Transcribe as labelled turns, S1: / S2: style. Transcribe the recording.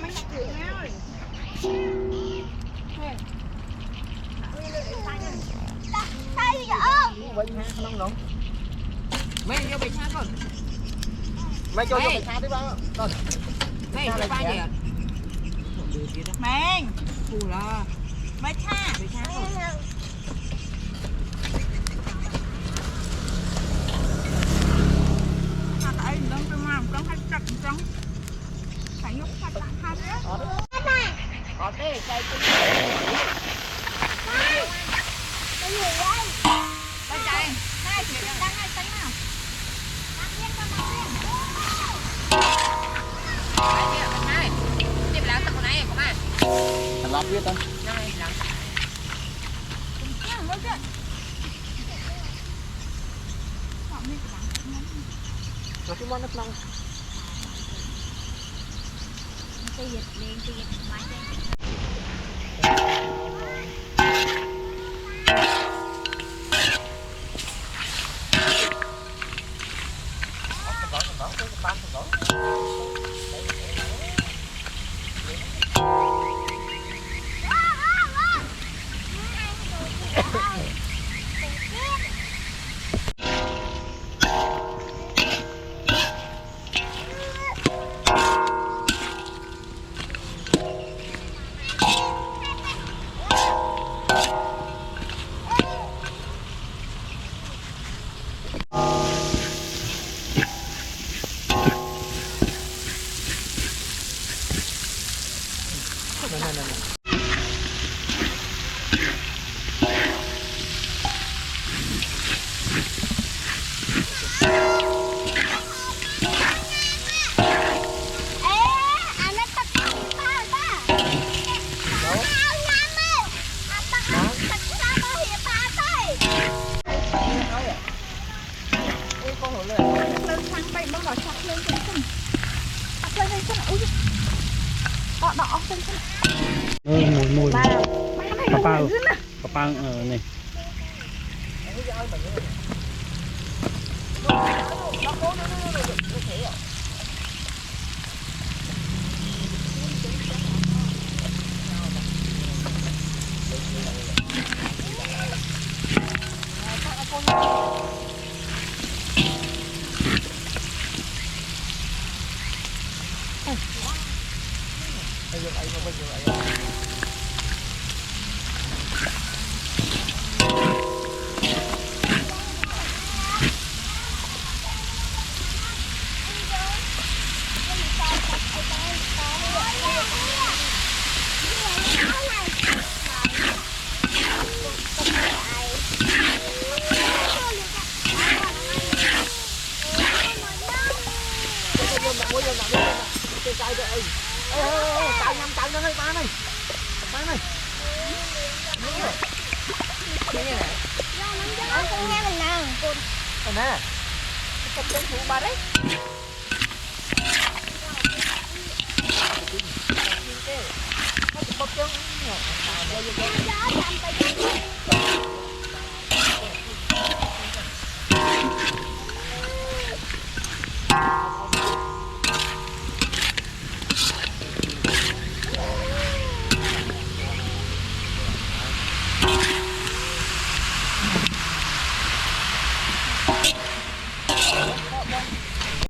S1: mấy chuyện rồi. Sao vậy?
S2: Vậy ha không nóng.
S3: Mấy vô bị sao con?
S2: Mày cho vô bị sao đấy ba. Con.
S3: Mấy vô ba gì?
S1: Mang.
S3: Phù là.
S1: Mấy cha.
S3: Bị sao con?
S1: Hạt ấy đang tôi làm con hay chặt trắng. Phải nhúc hạt lại hạt đấy.
S3: Có thế, cây cũng
S1: Cái gì đây?
S3: Bên đây.
S1: Đây, chị đang ngay tính nào? Đặt lên con đặt lên.
S3: Đây kia, bên này. Tiếp lại tao con này, có mà.
S2: Thằng lọt biết không?
S3: Đây, làm.
S1: Mới chứ.
S2: Nó cái món nó nóng.
S1: Cái dịch liền, cái dịch máy đây.
S2: Mùi Kapal này. Tao nó hơi ba này. Ba này.
S1: Con nghe mình nào.
S2: Đây nè. Cái chân thủ ba đấy. Nó bốc chân.
S1: Gió chạm tay.